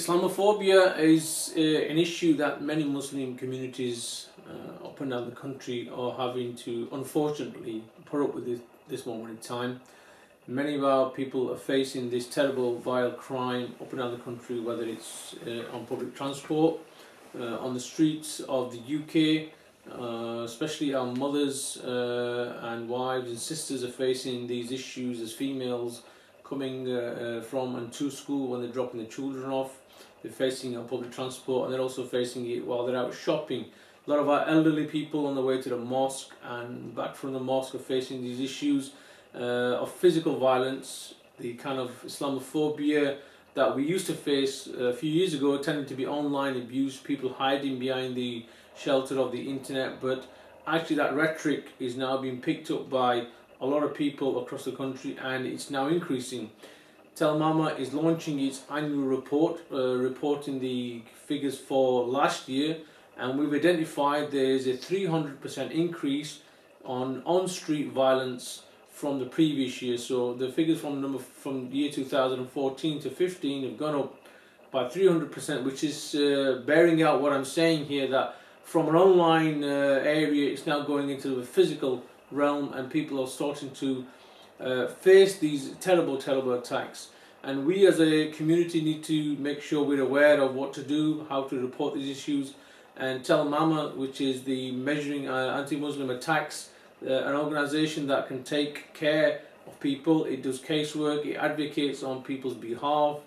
Islamophobia is an issue that many Muslim communities up and down the country are having to, unfortunately, put up with this moment in time. Many of our people are facing this terrible, vile crime up and down the country, whether it's on public transport, on the streets of the UK, especially our mothers and wives and sisters are facing these issues as females coming from and to school when they're dropping their children off. They're facing it on public transport, and they're also facing it while they're out shopping. A lot of our elderly people on the way to the mosque and back from the mosque are facing these issues of physical violence. The kind of Islamophobia that we used to face a few years ago tended to be online abuse, people hiding behind the shelter of the internet, but actually that rhetoric is now being picked up by a lot of people across the country, and it's now increasing. Tell Mama is launching its annual report, reporting the figures for last year, and we've identified there's a 300% increase on street violence from the previous year. So the figures from year 2014 to 15 have gone up by 300%, which is bearing out what I'm saying here, that from an online area it's now going into the physical realm, and people are starting to face these terrible attacks. And we as a community need to make sure we're aware of what to do, how to report these issues. And Tell Mama, which is the Measuring Anti-Muslim Attacks, an organisation that can take care of people. It does casework, it advocates on people's behalf.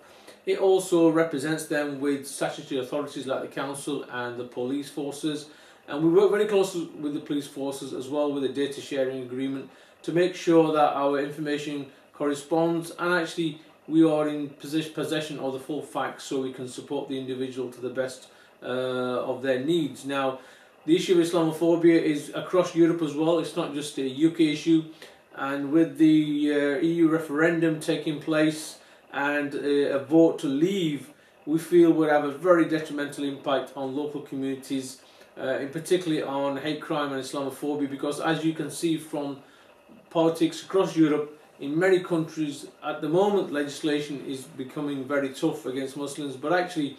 It also represents them with statutory authorities like the council and the police forces. And we work very closely with the police forces as well, with a data sharing agreement, to make sure that our information corresponds and actually we are in possession of the full facts, so we can support the individual to the best of their needs. Now, the issue of Islamophobia is across Europe as well. It's not just a UK issue. And with the EU referendum taking place and a vote to leave, we feel would have a very detrimental impact on local communities, in particularly on hate crime and Islamophobia, because as you can see from politics across Europe, in many countries at the moment legislation is becoming very tough against Muslims, but actually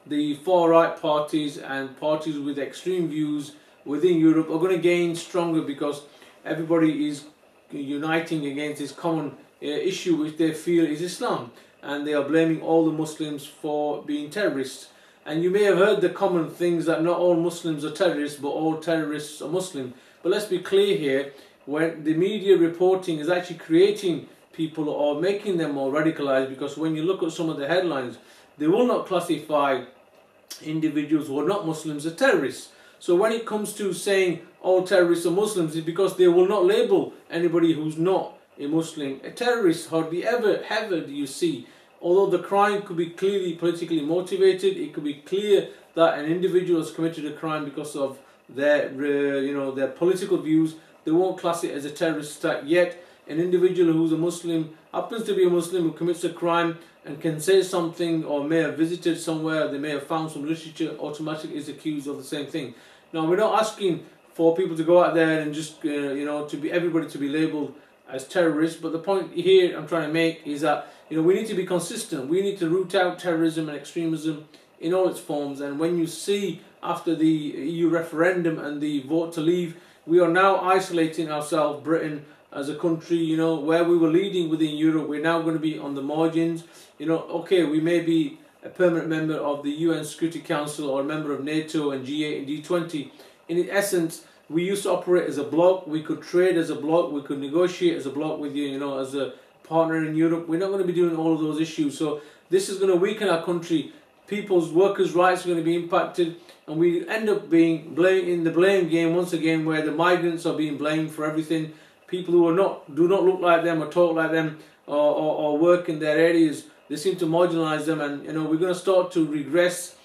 the far right parties and parties with extreme views within Europe are going to gain stronger, because everybody is uniting against this common issue which they feel is Islam, and they are blaming all the Muslims for being terrorists. And you may have heard the common things that not all Muslims are terrorists, but all terrorists are Muslim. But let's be clear here, when the media reporting is actually creating people or making them more radicalized, because when you look at some of the headlines, they will not classify individuals who are not Muslims as terrorists. So when it comes to saying all terrorists are Muslims, it's because they will not label anybody who's not a Muslim a terrorist. Hardly ever do you see. Although the crime could be clearly politically motivated, it could be clear that an individual has committed a crime because of their, their political views. They won't class it as a terrorist attack. Yet an individual who's a Muslim, happens to be a Muslim, who commits a crime and can say something, or may have visited somewhere, they may have found some literature, automatically is accused of the same thing. Now, we're not asking for people to go out there and just, everybody to be labelled as terrorists, but the point here I'm trying to make is that, we need to be consistent. We need to root out terrorism and extremism in all its forms. And when you see after the EU referendum and the vote to leave, we are now isolating ourselves, Britain, as a country, where we were leading within Europe, we're now going to be on the margins. Okay, we may be a permanent member of the UN Security Council or a member of NATO and G8 and G20. In essence, we used to operate as a bloc. We could trade as a bloc. We could negotiate as a bloc with you, as a partner in Europe. We're not going to be doing all of those issues. So this is going to weaken our country. People's workers' rights are going to be impacted, and we end up being in the blame game once again, where the migrants are being blamed for everything. People who do not look like them or talk like them or work in their areas, they seem to marginalise them, and we're going to start to regress.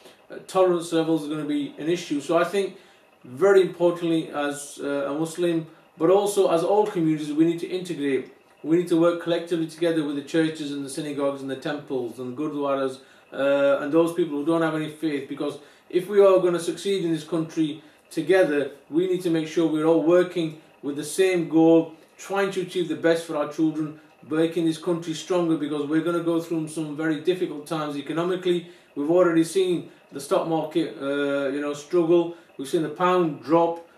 Tolerance levels are going to be an issue. So I think, very importantly, as a Muslim, but also as all communities, we need to integrate. We need to work collectively together with the churches and the synagogues and the temples and gurdwaras and those people who don't have any faith, because if we are going to succeed in this country together, we need to make sure we're all working with the same goal, trying to achieve the best for our children, making this country stronger, because we're going to go through some very difficult times economically. We've already seen the stock market, struggle. We've seen the pound drop.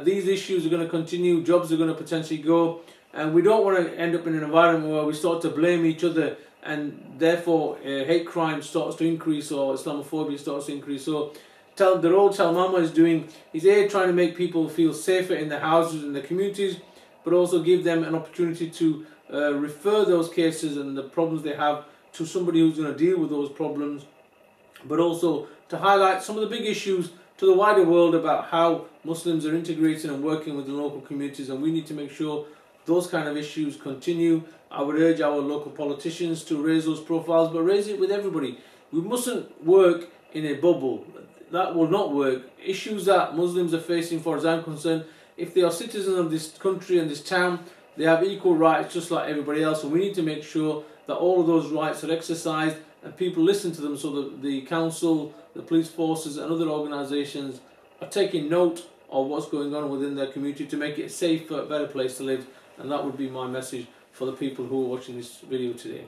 These issues are going to continue. Jobs are going to potentially go, and we don't want to end up in an environment where we start to blame each other, and therefore hate crime starts to increase or Islamophobia starts to increase. So the role Mama is doing is trying to make people feel safer in their houses and their communities, but also give them an opportunity to refer those cases and the problems they have to somebody who's going to deal with those problems, but also to highlight some of the big issues to the wider world about how Muslims are integrating and working with the local communities, and we need to make sure those kind of issues continue. I would urge our local politicians to raise those profiles, but raise it with everybody. We mustn't work in a bubble. That will not work. Issues that Muslims are facing, far as I'm concerned, if they are citizens of this country and this town, they have equal rights just like everybody else, and we need to make sure that all of those rights are exercised and people listen to them, so that the council, the police forces and other organisations are taking note of what's going on within their community to make it a safer, better place to live. And that would be my message for the people who are watching this video today.